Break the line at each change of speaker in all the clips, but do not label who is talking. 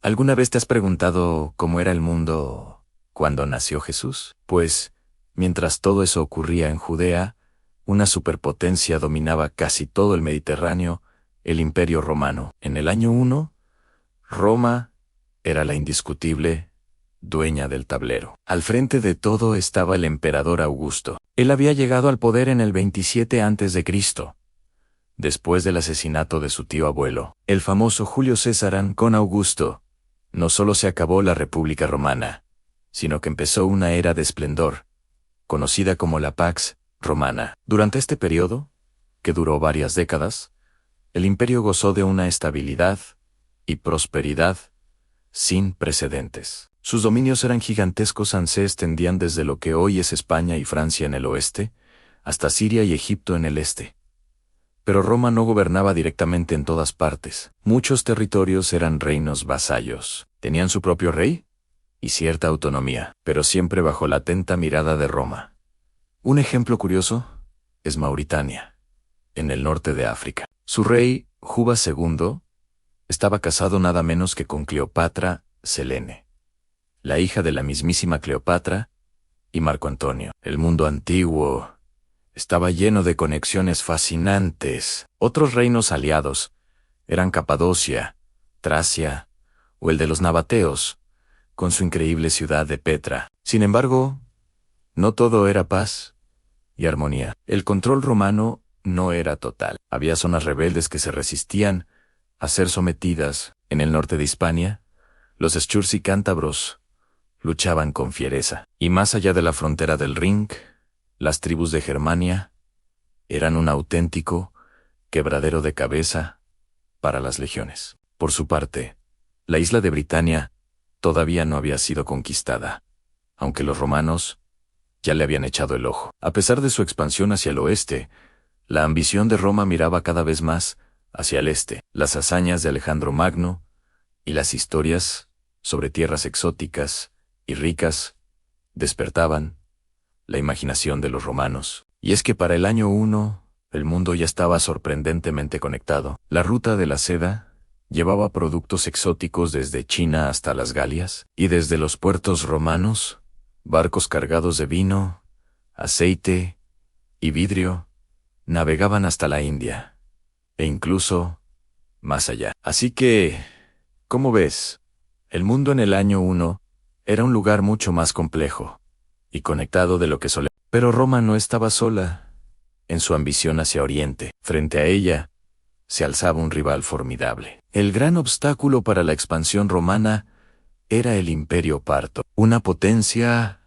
¿Alguna vez te has preguntado cómo era el mundo cuando nació Jesús? Pues, mientras todo eso ocurría en Judea, una superpotencia dominaba casi todo el Mediterráneo, el Imperio Romano. En el año 1, Roma era la indiscutible dueña del tablero. Al frente de todo estaba el emperador Augusto. Él había llegado al poder en el 27 a.C., después del asesinato de su tío abuelo, el famoso Julio César. Con Augusto, no solo se acabó la República Romana, sino que empezó una era de esplendor, conocida como la Pax Romana. Durante este periodo, que duró varias décadas, el imperio gozó de una estabilidad y prosperidad sin precedentes. Sus dominios eran gigantescos, se extendían desde lo que hoy es España y Francia en el oeste, hasta Siria y Egipto en el este. Pero Roma no gobernaba directamente en todas partes. Muchos territorios eran reinos vasallos. Tenían su propio rey y cierta autonomía, pero siempre bajo la atenta mirada de Roma. Un ejemplo curioso es Mauritania, en el norte de África. Su rey, Juba II, estaba casado nada menos que con Cleopatra Selene, la hija de la mismísima Cleopatra y Marco Antonio. El mundo antiguo estaba lleno de conexiones fascinantes. Otros reinos aliados eran Capadocia, Tracia o el de los nabateos, con su increíble ciudad de Petra. Sin embargo, no todo era paz y armonía. El control romano no era total. Había zonas rebeldes que se resistían a ser sometidas. En el norte de Hispania, los eschurs y cántabros luchaban con fiereza. Y más allá de la frontera del Rin, las tribus de Germania eran un auténtico quebradero de cabeza para las legiones. Por su parte, la isla de Britania todavía no había sido conquistada, aunque los romanos ya le habían echado el ojo. A pesar de su expansión hacia el oeste, la ambición de Roma miraba cada vez más hacia el este. Las hazañas de Alejandro Magno y las historias sobre tierras exóticas y ricas despertaban la imaginación de los romanos. Y es que para el año 1, el mundo ya estaba sorprendentemente conectado. La ruta de la seda llevaba productos exóticos desde China hasta las Galias, y desde los puertos romanos, barcos cargados de vino, aceite y vidrio navegaban hasta la India, e incluso más allá. Así que, ¿cómo ves? El mundo en el año 1 era un lugar mucho más complejo y conectado de lo que solía. Pero Roma no estaba sola en su ambición hacia Oriente. Frente a ella se alzaba un rival formidable. El gran obstáculo para la expansión romana era el Imperio Parto, una potencia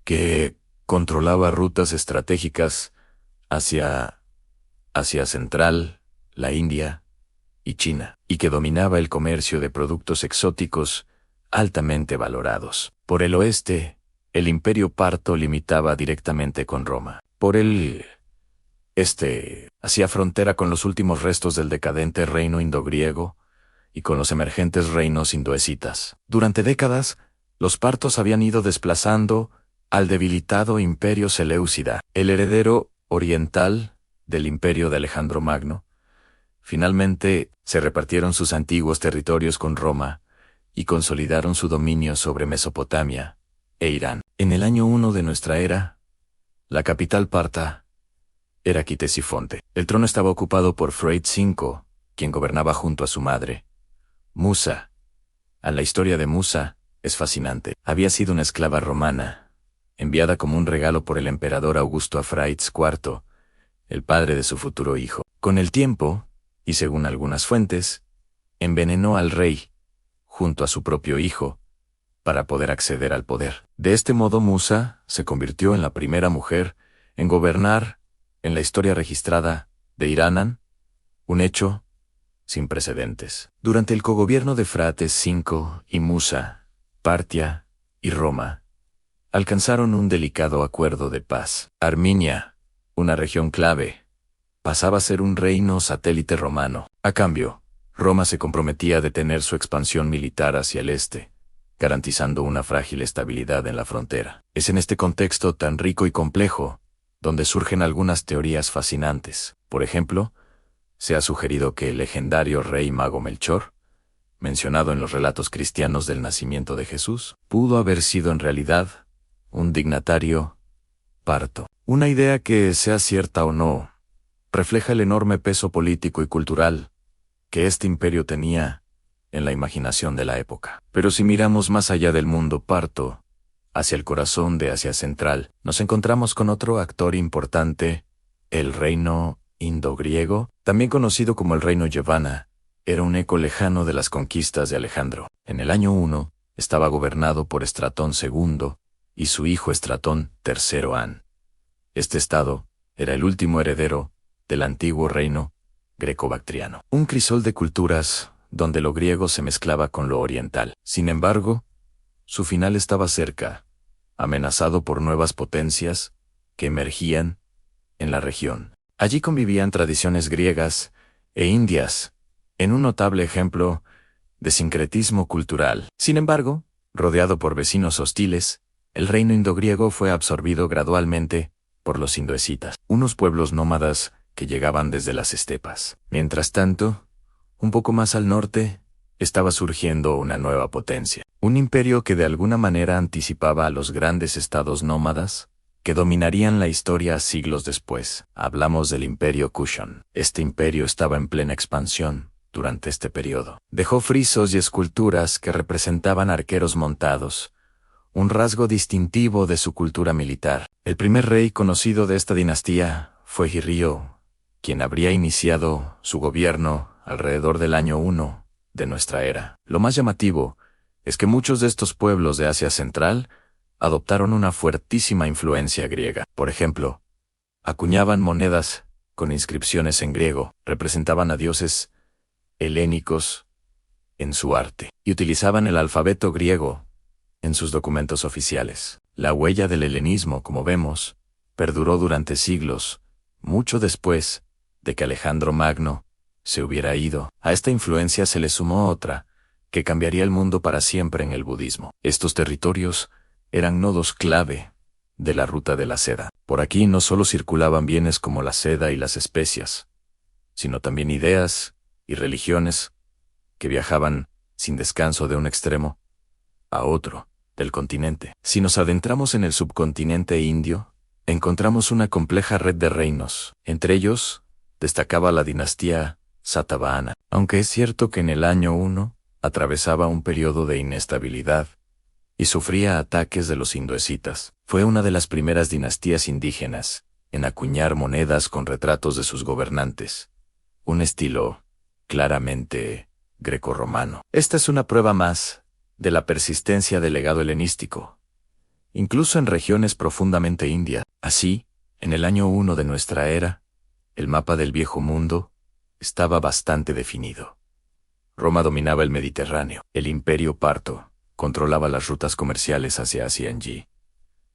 que controlaba rutas estratégicas hacia Asia Central, la India y China, y que dominaba el comercio de productos exóticos altamente valorados. Por el oeste, el Imperio Parto limitaba directamente con Roma. Por el este, hacía frontera con los últimos restos del decadente reino indogriego y con los emergentes reinos indoescitas. Durante décadas, los partos habían ido desplazando al debilitado Imperio Seleucida, el heredero oriental del Imperio de Alejandro Magno. Finalmente, se repartieron sus antiguos territorios con Roma y consolidaron su dominio sobre Mesopotamia e Irán. En el año 1 de nuestra era, la capital parta era Quitesifonte. El trono estaba ocupado por Phraates V, quien gobernaba junto a su madre, Musa. La historia de Musa es fascinante. Había sido una esclava romana, enviada como un regalo por el emperador Augusto a Phraates IV, el padre de su futuro hijo. Con el tiempo, y según algunas fuentes, envenenó al rey, junto a su propio hijo, para poder acceder al poder. De este modo Musa se convirtió en la primera mujer en gobernar en la historia registrada de Irán, un hecho sin precedentes. Durante el cogobierno de Phraates V y Musa, Partia y Roma alcanzaron un delicado acuerdo de paz. Arminia, una región clave, pasaba a ser un reino satélite romano. A cambio, Roma se comprometía a detener su expansión militar hacia el este, garantizando una frágil estabilidad en la frontera. Es en este contexto tan rico y complejo donde surgen algunas teorías fascinantes. Por ejemplo, se ha sugerido que el legendario rey mago Melchor mencionado en los relatos cristianos del nacimiento de Jesús, pudo haber sido en realidad un dignatario parto. Una idea que, sea cierta o no, refleja el enorme peso político y cultural que este imperio tenía en la imaginación de la época. Pero si miramos más allá del mundo parto, hacia el corazón de Asia Central, nos encontramos con otro actor importante, el reino indo-griego, también conocido como el reino Yavana. Era un eco lejano de las conquistas de Alejandro. En el año 1, estaba gobernado por Estratón II y su hijo Estratón III An. Este estado era el último heredero del antiguo reino greco-bactriano. Un crisol de culturas donde lo griego se mezclaba con lo oriental. Sin embargo, su final estaba cerca, amenazado por nuevas potencias que emergían en la región. Allí convivían tradiciones griegas e indias, en un notable ejemplo de sincretismo cultural. Sin embargo, rodeado por vecinos hostiles, el reino indogriego fue absorbido gradualmente por los indoescitas, unos pueblos nómadas que llegaban desde las estepas. Mientras tanto, un poco más al norte, estaba surgiendo una nueva potencia, un imperio que de alguna manera anticipaba a los grandes estados nómadas que dominarían la historia siglos después. Hablamos del Imperio Kushán. Este imperio estaba en plena expansión durante este periodo. Dejó frisos y esculturas que representaban arqueros montados, un rasgo distintivo de su cultura militar. El primer rey conocido de esta dinastía fue Hirio, quien habría iniciado su gobierno alrededor del año 1 de nuestra era. Lo más llamativo es que muchos de estos pueblos de Asia Central adoptaron una fuertísima influencia griega. Por ejemplo, acuñaban monedas con inscripciones en griego, representaban a dioses helénicos en su arte, y utilizaban el alfabeto griego en sus documentos oficiales. La huella del helenismo, como vemos, perduró durante siglos, mucho después de que Alejandro Magno se hubiera ido. A esta influencia se le sumó otra, que cambiaría el mundo para siempre en el budismo. Estos territorios eran nodos clave de la ruta de la seda. Por aquí no solo circulaban bienes como la seda y las especias, sino también ideas y religiones que viajaban sin descanso de un extremo a otro del continente. Si nos adentramos en el subcontinente indio, encontramos una compleja red de reinos. Entre ellos, destacaba la dinastía Satavahana. Aunque es cierto que en el año 1 atravesaba un periodo de inestabilidad y sufría ataques de los indoescitas, fue una de las primeras dinastías indígenas en acuñar monedas con retratos de sus gobernantes, un estilo claramente grecorromano. Esta es una prueba más de la persistencia del legado helenístico, incluso en regiones profundamente indias. Así, en el año 1 de nuestra era, el mapa del viejo mundo estaba bastante definido. Roma dominaba el Mediterráneo. El imperio parto controlaba las rutas comerciales hacia Asia y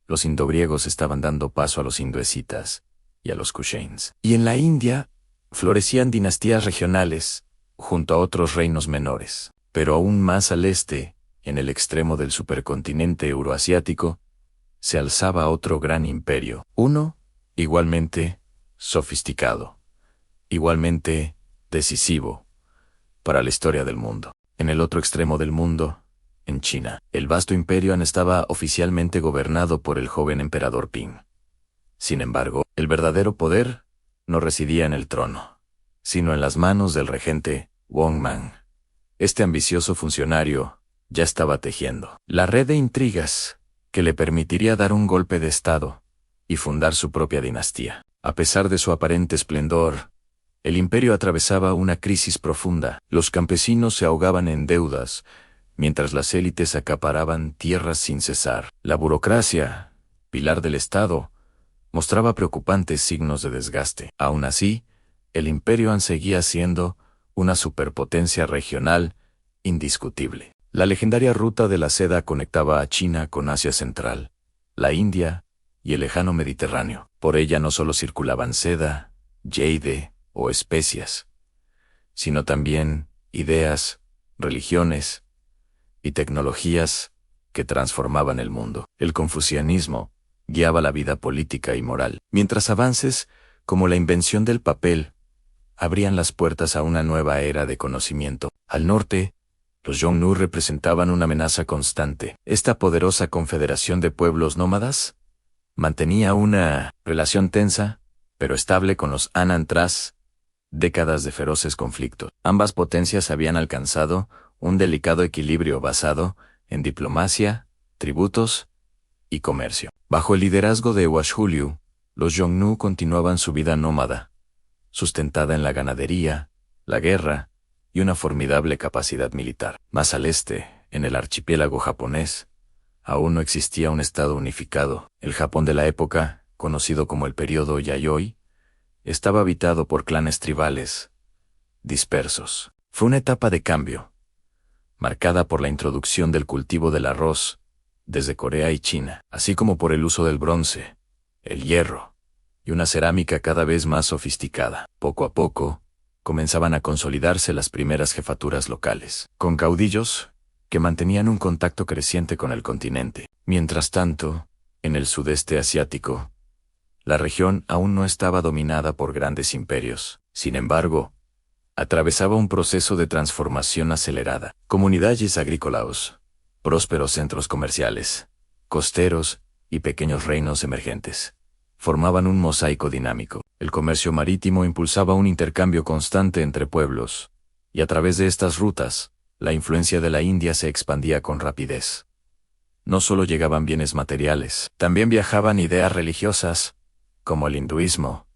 los indogriegos estaban dando paso a los indoescitas y a los Kushans. Y en la India florecían dinastías regionales junto a otros reinos menores. Pero aún más al este, en el extremo del supercontinente euroasiático, se alzaba otro gran imperio. Uno, igualmente sofisticado, igualmente decisivo para la historia del mundo. En el otro extremo del mundo, en China, el vasto imperio Han estaba oficialmente gobernado por el joven emperador Ping. Sin embargo, el verdadero poder no residía en el trono, sino en las manos del regente Wang Mang. Este ambicioso funcionario ya estaba tejiendo la red de intrigas que le permitiría dar un golpe de estado y fundar su propia dinastía. A pesar de su aparente esplendor, el imperio atravesaba una crisis profunda. Los campesinos se ahogaban en deudas, mientras las élites acaparaban tierras sin cesar. La burocracia, pilar del Estado, mostraba preocupantes signos de desgaste. Aún así, el imperio Han seguía siendo una superpotencia regional indiscutible. La legendaria ruta de la seda conectaba a China con Asia Central, la India y el lejano Mediterráneo. Por ella no solo circulaban seda, jade o especias, sino también ideas, religiones y tecnologías que transformaban el mundo. El confucianismo guiaba la vida política y moral, mientras avances como la invención del papel abrían las puertas a una nueva era de conocimiento. Al norte, Los Xiongnu representaban una amenaza constante. Esta poderosa confederación de pueblos nómadas mantenía una relación tensa, pero estable con los Anan tras décadas de feroces conflictos. Ambas potencias habían alcanzado un delicado equilibrio basado en diplomacia, tributos y comercio. Bajo el liderazgo de Uashulyu, los Xiongnu continuaban su vida nómada, sustentada en la ganadería, la guerra y una formidable capacidad militar. Más al este, en el archipiélago japonés, aún no existía un estado unificado. El Japón de la época, conocido como el período Yayoi, estaba habitado por clanes tribales, dispersos. Fue una etapa de cambio, marcada por la introducción del cultivo del arroz desde Corea y China, así como por el uso del bronce, el hierro y una cerámica cada vez más sofisticada. Poco a poco, comenzaban a consolidarse las primeras jefaturas locales, con caudillos que mantenían un contacto creciente con el continente. Mientras tanto, en el sudeste asiático, la región aún no estaba dominada por grandes imperios. Sin embargo, atravesaba un proceso de transformación acelerada. Comunidades agrícolas, prósperos centros comerciales, costeros y pequeños reinos emergentes formaban un mosaico dinámico. El comercio marítimo impulsaba un intercambio constante entre pueblos, y a través de estas rutas, la influencia de la India se expandía con rapidez. No solo llegaban bienes materiales, también viajaban ideas religiosas, como el hinduismo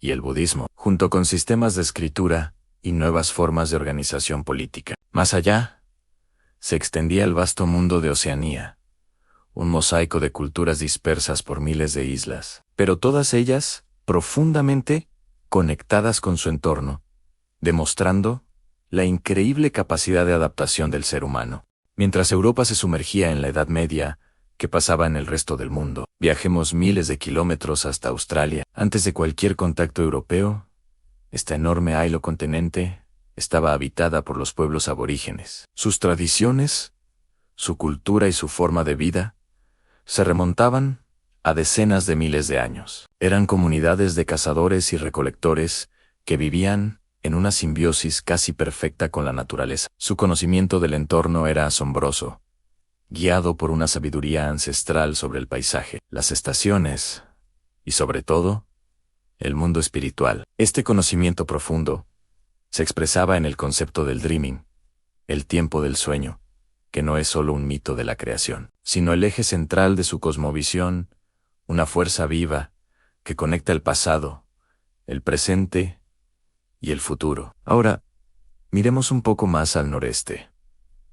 y el budismo, junto con sistemas de escritura y nuevas formas de organización política. Más allá, se extendía el vasto mundo de Oceanía, un mosaico de culturas dispersas por miles de islas, pero todas ellas profundamente conectadas con su entorno, demostrando la increíble capacidad de adaptación del ser humano. Mientras Europa se sumergía en la Edad Media, que pasaba en el resto del mundo. Viajemos miles de kilómetros hasta Australia. Antes de cualquier contacto europeo, esta enorme isla continente estaba habitada por los pueblos aborígenes. Sus tradiciones, su cultura y su forma de vida se remontaban a decenas de miles de años. Eran comunidades de cazadores y recolectores que vivían en una simbiosis casi perfecta con la naturaleza. Su conocimiento del entorno era asombroso, guiado por una sabiduría ancestral sobre el paisaje, las estaciones y, sobre todo, el mundo espiritual. Este conocimiento profundo se expresaba en el concepto del dreaming, el tiempo del sueño, que no es solo un mito de la creación, sino el eje central de su cosmovisión, una fuerza viva que conecta el pasado, el presente y el futuro. Ahora, miremos un poco más al noreste,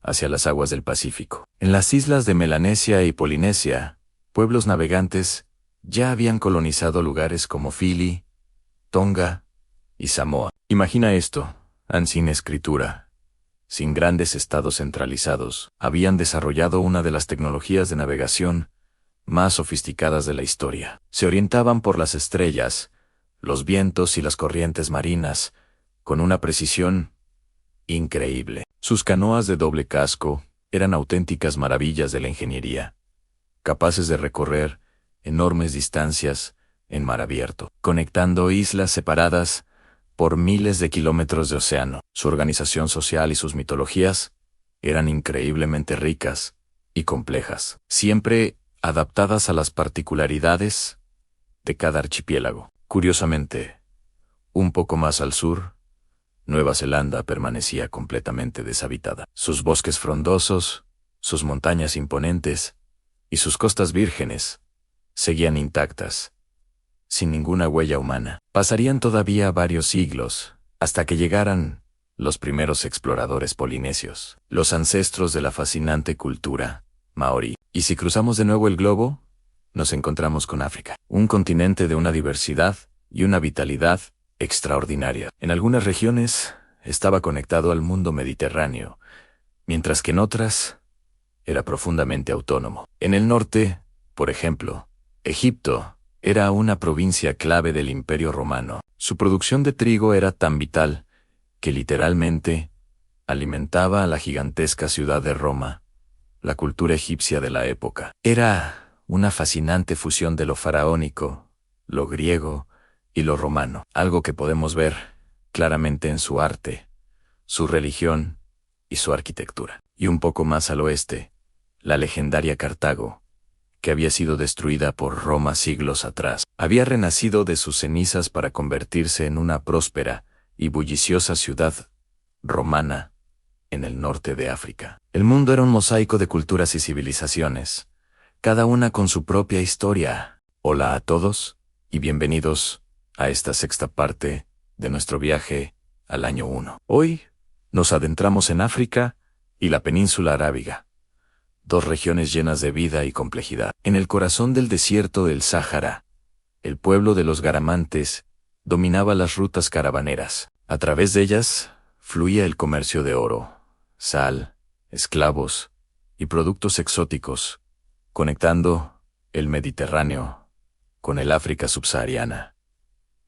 hacia las aguas del Pacífico. En las islas de Melanesia y Polinesia, pueblos navegantes ya habían colonizado lugares como Fili, Tonga y Samoa. Imagina esto, sin escritura, sin grandes estados centralizados, habían desarrollado una de las tecnologías de navegación más sofisticadas de la historia. Se orientaban por las estrellas, los vientos y las corrientes marinas, con una precisión increíble. Sus canoas de doble casco eran auténticas maravillas de la ingeniería, capaces de recorrer enormes distancias en mar abierto, conectando islas separadas por miles de kilómetros de océano. Su organización social y sus mitologías eran increíblemente ricas y complejas, siempre adaptadas a las particularidades de cada archipiélago. Curiosamente, un poco más al sur, Nueva Zelanda permanecía completamente deshabitada. Sus bosques frondosos, sus montañas imponentes y sus costas vírgenes seguían intactas, sin ninguna huella humana. Pasarían todavía varios siglos hasta que llegaran los primeros exploradores polinesios, los ancestros de la fascinante cultura maorí. Y si cruzamos de nuevo el globo, nos encontramos con África, un continente de una diversidad y una vitalidad extraordinaria. En algunas regiones estaba conectado al mundo mediterráneo, mientras que en otras era profundamente autónomo. En el norte, por ejemplo, Egipto era una provincia clave del Imperio Romano. Su producción de trigo era tan vital que literalmente alimentaba a la gigantesca ciudad de Roma. La cultura egipcia de la época era una fascinante fusión de lo faraónico, lo griego y lo romano, algo que podemos ver claramente en su arte, su religión y su arquitectura. Y un poco más al oeste, la legendaria Cartago, que había sido destruida por Roma siglos atrás, había renacido de sus cenizas para convertirse en una próspera y bulliciosa ciudad romana en el norte de África. El mundo era un mosaico de culturas y civilizaciones, cada una con su propia historia. Hola a todos, y bienvenidos a esta sexta parte de nuestro viaje al año 1. Hoy nos adentramos en África y la península arábiga, dos regiones llenas de vida y complejidad. En el corazón del desierto del Sáhara, el pueblo de los garamantes dominaba las rutas caravaneras. A través de ellas fluía el comercio de oro, sal, esclavos y productos exóticos, conectando el Mediterráneo con el África subsahariana.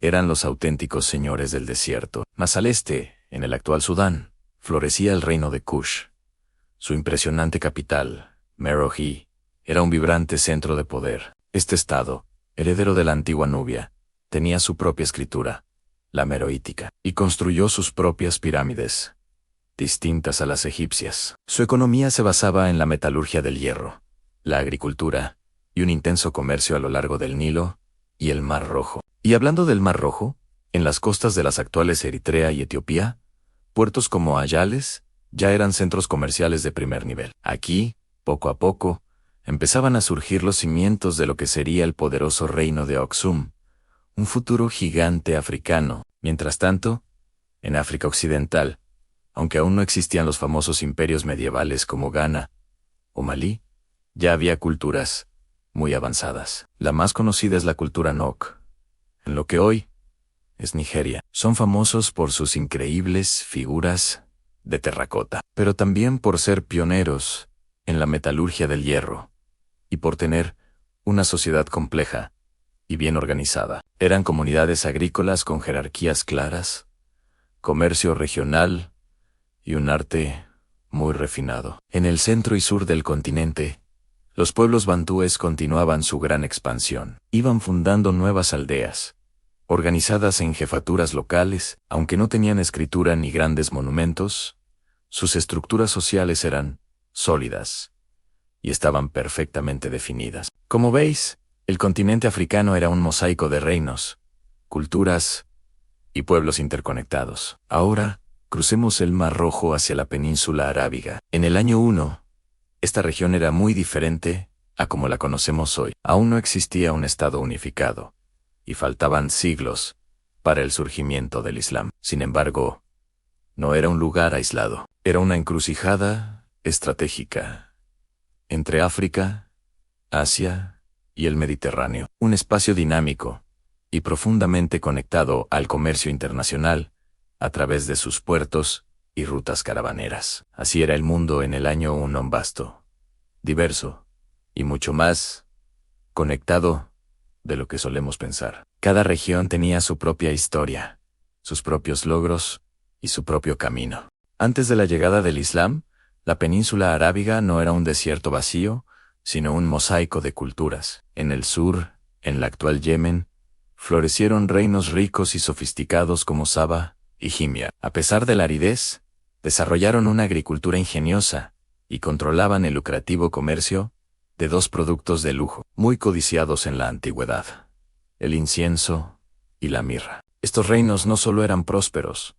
Eran los auténticos señores del desierto. Más al este, en el actual Sudán, florecía el reino de Kush. Su impresionante capital, Meroe, era un vibrante centro de poder. Este estado, heredero de la antigua Nubia, tenía su propia escritura, la meroítica, y construyó sus propias pirámides, distintas a las egipcias. Su economía se basaba en la metalurgia del hierro, la agricultura y un intenso comercio a lo largo del Nilo y el Mar Rojo. Y hablando del Mar Rojo, en las costas de las actuales Eritrea y Etiopía, puertos como Ayales ya eran centros comerciales de primer nivel. Aquí, poco a poco, empezaban a surgir los cimientos de lo que sería el poderoso reino de Aksum, un futuro gigante africano. Mientras tanto, en África Occidental, aunque aún no existían los famosos imperios medievales como Ghana o Malí, ya había culturas muy avanzadas. La más conocida es la cultura Nok, en lo que hoy es Nigeria. Son famosos por sus increíbles figuras de terracota, pero también por ser pioneros en la metalurgia del hierro y por tener una sociedad compleja y bien organizada. Eran comunidades agrícolas con jerarquías claras, comercio regional y un arte muy refinado. En el centro y sur del continente, los pueblos bantúes continuaban su gran expansión. Iban fundando nuevas aldeas, organizadas en jefaturas locales. Aunque no tenían escritura ni grandes monumentos, sus estructuras sociales eran sólidas y estaban perfectamente definidas. Como veis, el continente africano era un mosaico de reinos, culturas y pueblos interconectados. Ahora, crucemos el Mar Rojo hacia la península arábiga. En el año 1, esta región era muy diferente a como la conocemos hoy. Aún no existía un estado unificado, y faltaban siglos para el surgimiento del Islam. Sin embargo, no era un lugar aislado. Era una encrucijada estratégica entre África, Asia y el Mediterráneo. Un espacio dinámico y profundamente conectado al comercio internacional a través de sus puertos y rutas caravaneras. Así era el mundo en el año 1, vasto, diverso y mucho más conectado de lo que solemos pensar. Cada región tenía su propia historia, sus propios logros y su propio camino. Antes de la llegada del Islam, la península arábiga no era un desierto vacío, sino un mosaico de culturas. En el sur, en la actual Yemen, florecieron reinos ricos y sofisticados como Saba y Himyar. A pesar de la aridez, desarrollaron una agricultura ingeniosa y controlaban el lucrativo comercio de dos productos de lujo, muy codiciados en la antigüedad: el incienso y la mirra. Estos reinos no solo eran prósperos,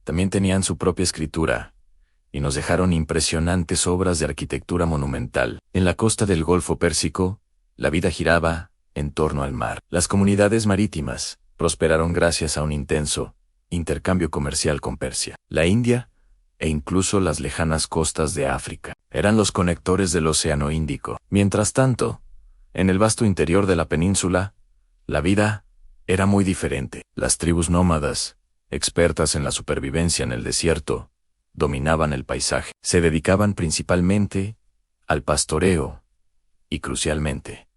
también tenían su propia escritura, y nos dejaron impresionantes obras de arquitectura monumental. En la costa del Golfo Pérsico, la vida giraba en torno al mar. Las comunidades marítimas prosperaron gracias a un intenso intercambio comercial con Persia, la India e incluso las lejanas costas de África. Eran los conectores del Océano Índico. Mientras tanto, en el vasto interior de la península, la vida era muy diferente. Las tribus nómadas, expertas en la supervivencia en el desierto, dominaban el paisaje. Se dedicaban principalmente al pastoreo y, crucialmente,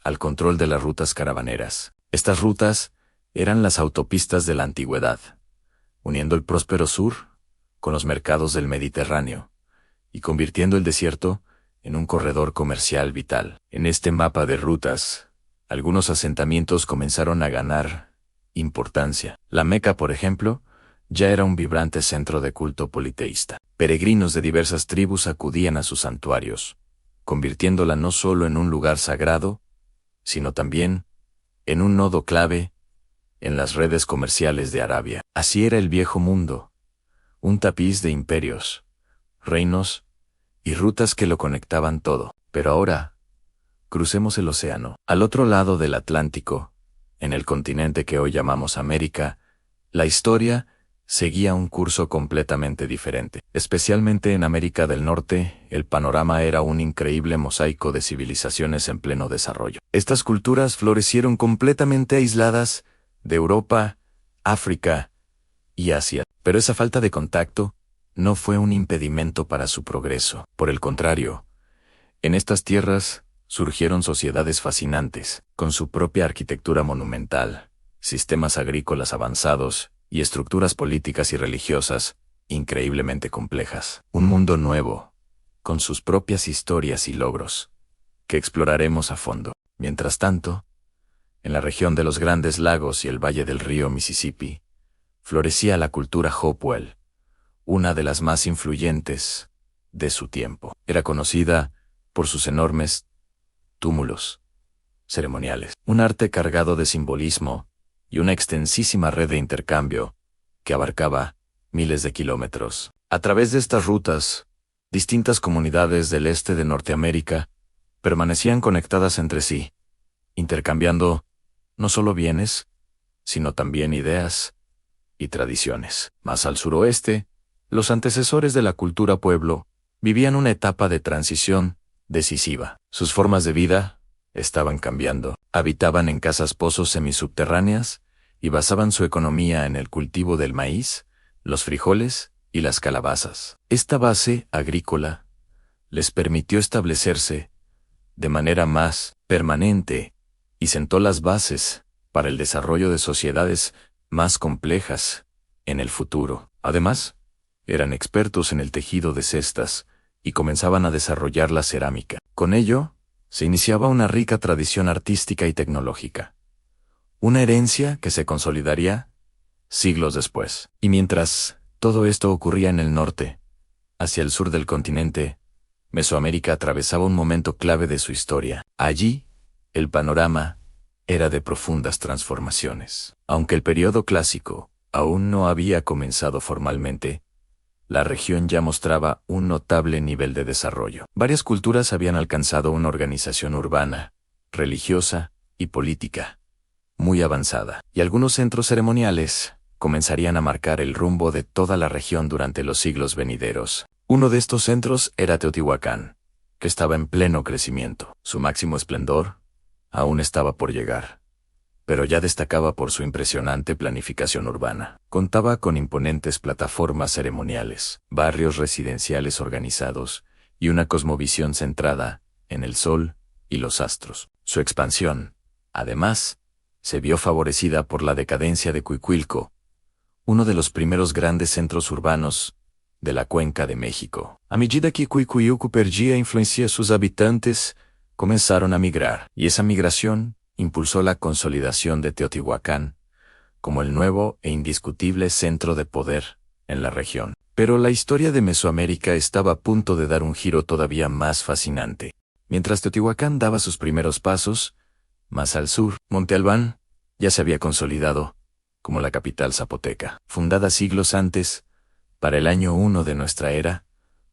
al control de las rutas caravaneras. Estas rutas eran las autopistas de la antigüedad, uniendo el próspero sur con los mercados del Mediterráneo y convirtiendo el desierto en un corredor comercial vital. En este mapa de rutas, algunos asentamientos comenzaron a ganar importancia. La Meca, por ejemplo, ya era un vibrante centro de culto politeísta. Peregrinos de diversas tribus acudían a sus santuarios, convirtiéndola no solo en un lugar sagrado, sino también en un nodo clave en las redes comerciales de Arabia. Así era el viejo mundo, un tapiz de imperios, reinos y rutas que lo conectaban todo. Pero ahora, crucemos el océano. Al otro lado del Atlántico, en el continente que hoy llamamos América, la historia seguía un curso completamente diferente. Especialmente en América del Norte, el panorama era un increíble mosaico de civilizaciones en pleno desarrollo. Estas culturas florecieron completamente aisladas de Europa, África y Asia. Pero esa falta de contacto no fue un impedimento para su progreso. Por el contrario, en estas tierras surgieron sociedades fascinantes, con su propia arquitectura monumental, sistemas agrícolas avanzados y estructuras políticas y religiosas increíblemente complejas. Un mundo nuevo, con sus propias historias y logros, que exploraremos a fondo. Mientras tanto, en la región de los Grandes Lagos y el valle del río Mississippi, florecía la cultura Hopewell, una de las más influyentes de su tiempo. Era conocida por sus enormes túmulos ceremoniales, un arte cargado de simbolismo y una extensísima red de intercambio que abarcaba miles de kilómetros. A través de estas rutas, distintas comunidades del este de Norteamérica permanecían conectadas entre sí, intercambiando no solo bienes, sino también ideas y tradiciones. Más al suroeste, los antecesores de la cultura pueblo vivían una etapa de transición decisiva. Sus formas de vida estaban cambiando. Habitaban en casas-pozos semisubterráneas y basaban su economía en el cultivo del maíz, los frijoles y las calabazas. Esta base agrícola les permitió establecerse de manera más permanente y sentó las bases para el desarrollo de sociedades más complejas en el futuro. Además, eran expertos en el tejido de cestas y comenzaban a desarrollar la cerámica. Con ello, se iniciaba una rica tradición artística y tecnológica, una herencia que se consolidaría siglos después. Y mientras todo esto ocurría en el norte, hacia el sur del continente, Mesoamérica atravesaba un momento clave de su historia. Allí, el panorama era de profundas transformaciones. Aunque el período clásico aún no había comenzado formalmente, la región ya mostraba un notable nivel de desarrollo. Varias culturas habían alcanzado una organización urbana, religiosa y política muy avanzada, y algunos centros ceremoniales comenzarían a marcar el rumbo de toda la región durante los siglos venideros. Uno de estos centros era Teotihuacán, que estaba en pleno crecimiento. Su máximo esplendor aún estaba por llegar, pero ya destacaba por su impresionante planificación urbana. Contaba con imponentes plataformas ceremoniales, barrios residenciales organizados y una cosmovisión centrada en el sol y los astros. Su expansión, además, se vio favorecida por la decadencia de Cuicuilco, uno de los primeros grandes centros urbanos de la Cuenca de México. A medida que Cuicuilco perdía influencia, sus habitantes comenzaron a migrar, y esa migración impulsó la consolidación de Teotihuacán como el nuevo e indiscutible centro de poder en la región. Pero la historia de Mesoamérica estaba a punto de dar un giro todavía más fascinante. Mientras Teotihuacán daba sus primeros pasos, más al sur, Monte Albán ya se había consolidado como la capital zapoteca. Fundada siglos antes, para el año 1 de nuestra era,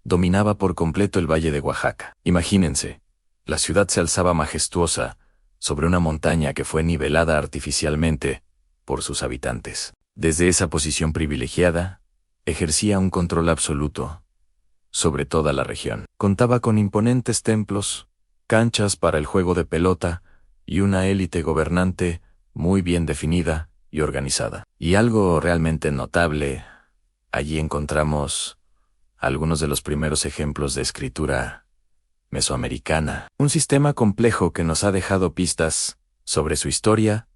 dominaba por completo el valle de Oaxaca. Imagínense, la ciudad se alzaba majestuosa sobre una montaña que fue nivelada artificialmente por sus habitantes. Desde esa posición privilegiada, ejercía un control absoluto sobre toda la región. Contaba con imponentes templos, canchas para el juego de pelota y una élite gobernante muy bien definida y organizada. Y algo realmente notable, allí encontramos algunos de los primeros ejemplos de escritura mesoamericana, un sistema complejo que nos ha dejado pistas sobre su historia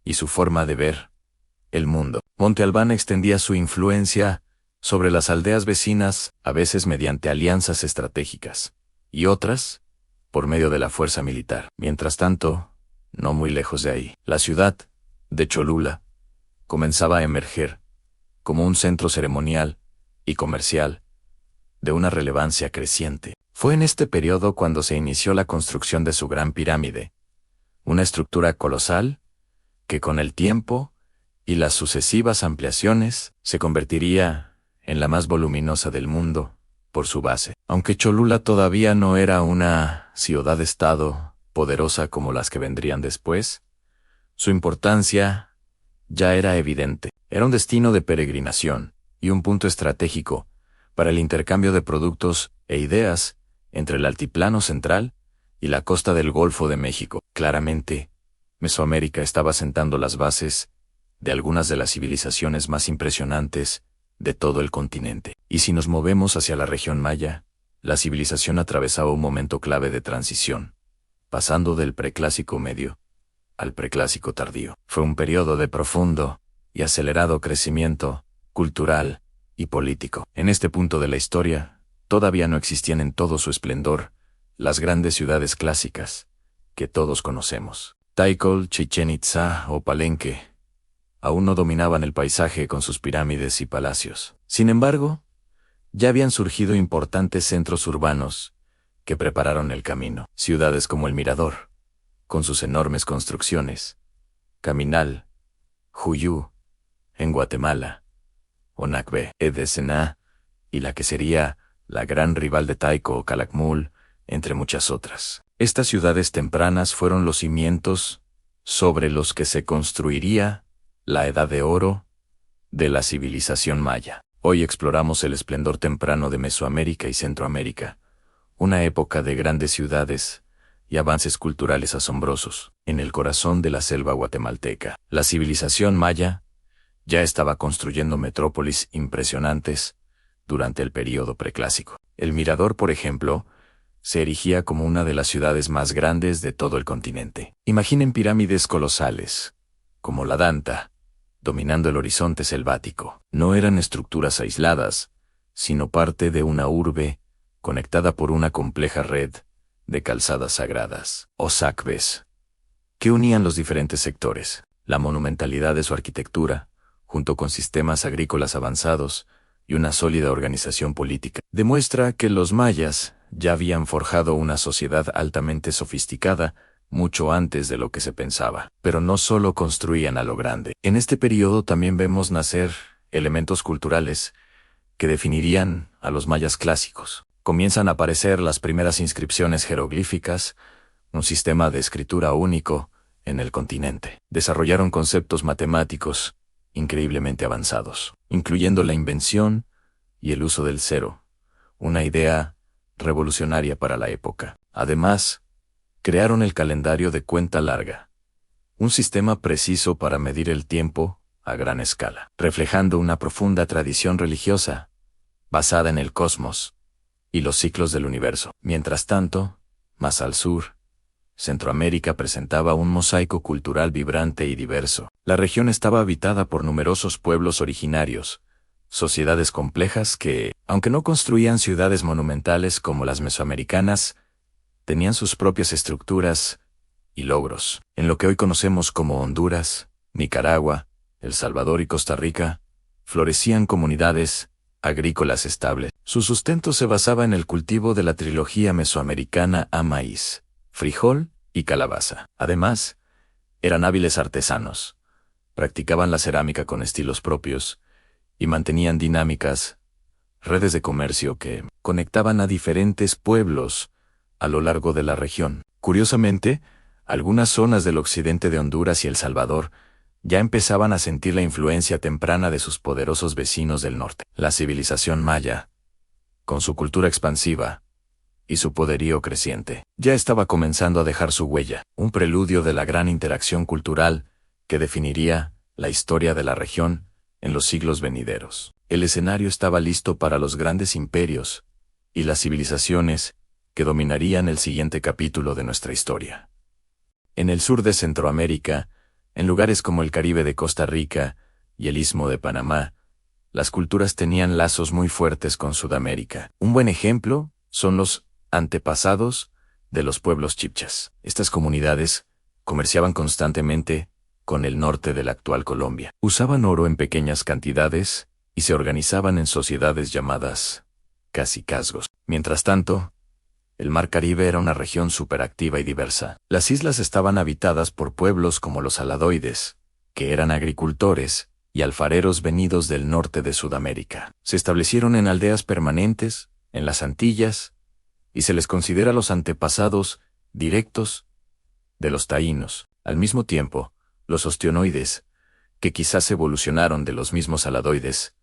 y su forma de ver el mundo. Monte Albán extendía su influencia sobre las aldeas vecinas, a veces mediante alianzas estratégicas, y otras por medio de la fuerza militar. Mientras tanto, no muy lejos de ahí, la ciudad de Cholula comenzaba a emerger como un centro ceremonial y comercial de una relevancia creciente. Fue en este periodo cuando se inició la construcción de su Gran Pirámide, una estructura colosal que con el tiempo y las sucesivas ampliaciones se convertiría en la más voluminosa del mundo por su base. Aunque Cholula todavía no era una ciudad-estado poderosa como las que vendrían después, su importancia ya era evidente. Era un destino de peregrinación y un punto estratégico para el intercambio de productos e ideas entre el altiplano central y la costa del Golfo de México. Claramente, Mesoamérica estaba sentando las bases de algunas de las civilizaciones más impresionantes de todo el continente. Y si nos movemos hacia la región maya, la civilización atravesaba un momento clave de transición, pasando del preclásico medio al preclásico tardío. Fue un periodo de profundo y acelerado crecimiento cultural y político. En este punto de la historia, todavía no existían en todo su esplendor las grandes ciudades clásicas que todos conocemos. Tikal, Chichén Itzá o Palenque aún no dominaban el paisaje con sus pirámides y palacios. Sin embargo, ya habían surgido importantes centros urbanos que prepararon el camino. Ciudades como El Mirador, con sus enormes construcciones, Caminal, Juyú, en Guatemala, Onacbe, Edesena, y la que sería la gran rival de Taiko, Calakmul, entre muchas otras. Estas ciudades tempranas fueron los cimientos sobre los que se construiría la Edad de Oro de la civilización maya. Hoy exploramos el esplendor temprano de Mesoamérica y Centroamérica, una época de grandes ciudades y avances culturales asombrosos, en el corazón de la selva guatemalteca. La civilización maya ya estaba construyendo metrópolis impresionantes durante el período preclásico. El Mirador, por ejemplo, se erigía como una de las ciudades más grandes de todo el continente. Imaginen pirámides colosales, como la Danta, dominando el horizonte selvático. No eran estructuras aisladas, sino parte de una urbe conectada por una compleja red de calzadas sagradas, o sacbes, que unían los diferentes sectores. La monumentalidad de su arquitectura, junto con sistemas agrícolas avanzados y una sólida organización política, demuestra que los mayas ya habían forjado una sociedad altamente sofisticada mucho antes de lo que se pensaba. Pero no solo construían a lo grande. En este periodo también vemos nacer elementos culturales que definirían a los mayas clásicos. Comienzan a aparecer las primeras inscripciones jeroglíficas, un sistema de escritura único en el continente. Desarrollaron conceptos matemáticos increíblemente avanzados, incluyendo la invención y el uso del cero, una idea revolucionaria para la época. Además, crearon el calendario de cuenta larga, un sistema preciso para medir el tiempo a gran escala, reflejando una profunda tradición religiosa basada en el cosmos y los ciclos del universo. Mientras tanto, más al sur, Centroamérica presentaba un mosaico cultural vibrante y diverso. La región estaba habitada por numerosos pueblos originarios, sociedades complejas que, aunque no construían ciudades monumentales como las mesoamericanas, tenían sus propias estructuras y logros. En lo que hoy conocemos como Honduras, Nicaragua, El Salvador y Costa Rica, florecían comunidades agrícolas estables. Su sustento se basaba en el cultivo de la trilogía mesoamericana a maíz, frijol y calabaza. Además, eran hábiles artesanos, practicaban la cerámica con estilos propios y mantenían dinámicas redes de comercio que conectaban a diferentes pueblos a lo largo de la región. Curiosamente, algunas zonas del occidente de Honduras y El Salvador ya empezaban a sentir la influencia temprana de sus poderosos vecinos del norte. La civilización maya, con su cultura expansiva y su poderío creciente, ya estaba comenzando a dejar su huella, un preludio de la gran interacción cultural que definiría la historia de la región en los siglos venideros. El escenario estaba listo para los grandes imperios y las civilizaciones que dominarían el siguiente capítulo de nuestra historia. En el sur de Centroamérica, en lugares como el Caribe de Costa Rica y el Istmo de Panamá, las culturas tenían lazos muy fuertes con Sudamérica. Un buen ejemplo son los antepasados de los pueblos chibchas. Estas comunidades comerciaban constantemente con el norte de la actual Colombia. Usaban oro en pequeñas cantidades y se organizaban en sociedades llamadas cacicazgos. Mientras tanto, el Mar Caribe era una región superactiva y diversa. Las islas estaban habitadas por pueblos como los aladoides, que eran agricultores y alfareros venidos del norte de Sudamérica. Se establecieron en aldeas permanentes, en las Antillas, y se les considera los antepasados directos de los taínos. Al mismo tiempo, los ostionoides, que quizás evolucionaron de los mismos aladoides,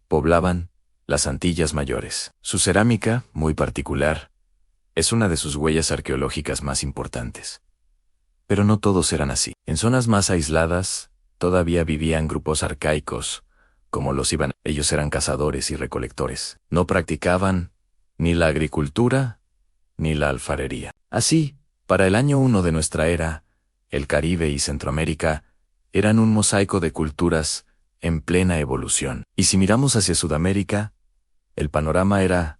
poblaban las Antillas Mayores. Su cerámica, muy particular, es una de sus huellas arqueológicas más importantes. Pero no todos eran así. En zonas más aisladas, todavía vivían grupos arcaicos, como los iban. Ellos eran cazadores y recolectores. No practicaban ni la agricultura ni la alfarería. Así, para el año 1 de nuestra era, el Caribe y Centroamérica eran un mosaico de culturas en plena evolución. Y si miramos hacia Sudamérica, el panorama era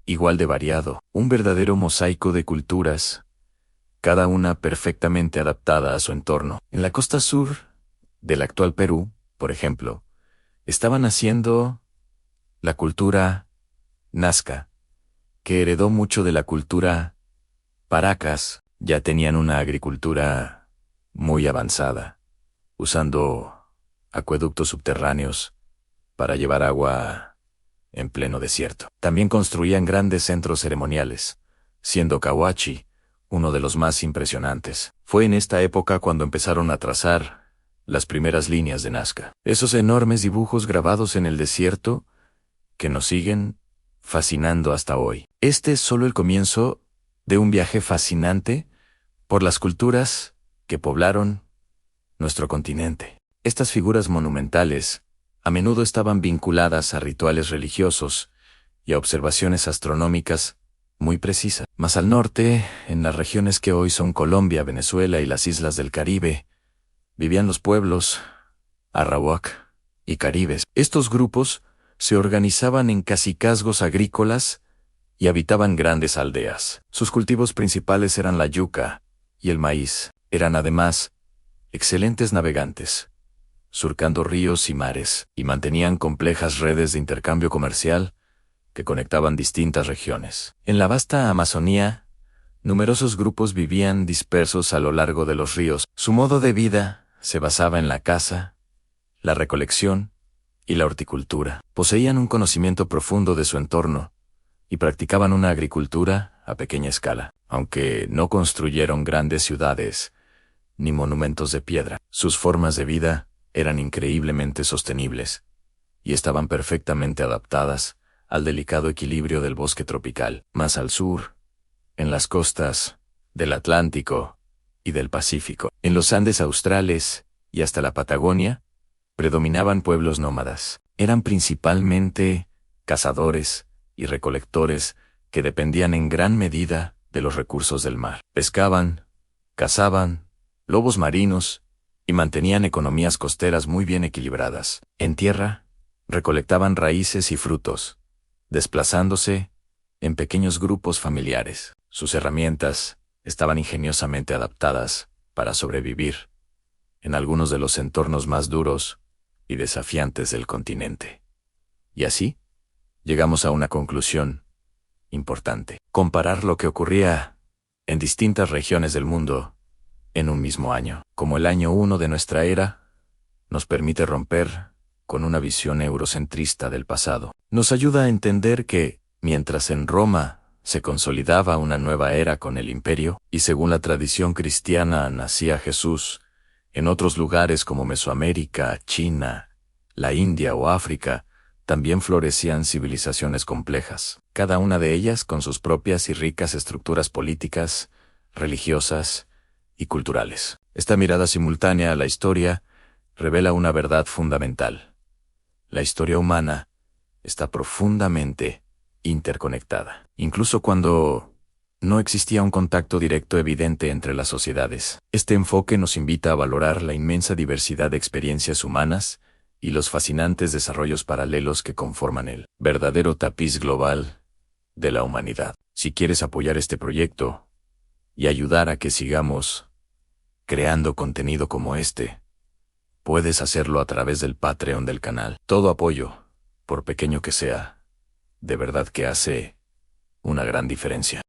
igual de variado, un verdadero mosaico de culturas, cada una perfectamente adaptada a su entorno. En la costa sur del actual Perú, por ejemplo, estaba naciendo la cultura nazca, que heredó mucho de la cultura Paracas. Ya tenían una agricultura muy avanzada, usando acueductos subterráneos para llevar agua en pleno desierto. También construían grandes centros ceremoniales, siendo Cahuachi uno de los más impresionantes. Fue en esta época cuando empezaron a trazar las primeras líneas de Nazca. Esos enormes dibujos grabados en el desierto que nos siguen fascinando hasta hoy. Este es solo el comienzo de un viaje fascinante por las culturas que poblaron nuestro continente. Estas figuras monumentales a menudo estaban vinculadas a rituales religiosos y a observaciones astronómicas muy precisas. Más al norte, en las regiones que hoy son Colombia, Venezuela y las islas del Caribe, vivían los pueblos Arawak y Caribes. Estos grupos se organizaban en cacicazgos agrícolas y habitaban grandes aldeas. Sus cultivos principales eran la yuca y el maíz. Eran además excelentes navegantes, surcando ríos y mares, y mantenían complejas redes de intercambio comercial que conectaban distintas regiones. En la vasta Amazonía, numerosos grupos vivían dispersos a lo largo de los ríos. Su modo de vida se basaba en la caza, la recolección y la horticultura. Poseían un conocimiento profundo de su entorno y practicaban una agricultura a pequeña escala. Aunque no construyeron grandes ciudades ni monumentos de piedra, sus formas de vida eran increíblemente sostenibles y estaban perfectamente adaptadas al delicado equilibrio del bosque tropical. Más al sur, en las costas del Atlántico y del Pacífico, en los Andes australes y hasta la Patagonia, predominaban pueblos nómadas. Eran principalmente cazadores y recolectores que dependían en gran medida de los recursos del mar. Pescaban, cazaban, lobos marinos, y mantenían economías costeras muy bien equilibradas. En tierra, recolectaban raíces y frutos, desplazándose en pequeños grupos familiares. Sus herramientas estaban ingeniosamente adaptadas para sobrevivir en algunos de los entornos más duros y desafiantes del continente. Y así, llegamos a una conclusión importante. Comparar lo que ocurría en distintas regiones del mundo en un mismo año, como el año 1 de nuestra era, nos permite romper con una visión eurocentrista del pasado. Nos ayuda a entender que, mientras en Roma se consolidaba una nueva era con el imperio, y según la tradición cristiana nacía Jesús, en otros lugares como Mesoamérica, China, la India o África, también florecían civilizaciones complejas, cada una de ellas con sus propias y ricas estructuras políticas, religiosas y culturales. Esta mirada simultánea a la historia revela una verdad fundamental. La historia humana está profundamente interconectada, incluso cuando no existía un contacto directo evidente entre las sociedades. Este enfoque nos invita a valorar la inmensa diversidad de experiencias humanas y los fascinantes desarrollos paralelos que conforman el verdadero tapiz global de la humanidad. Si quieres apoyar este proyecto y ayudar a que sigamos creando contenido como este, puedes hacerlo a través del Patreon del canal. Todo apoyo, por pequeño que sea, de verdad que hace una gran diferencia.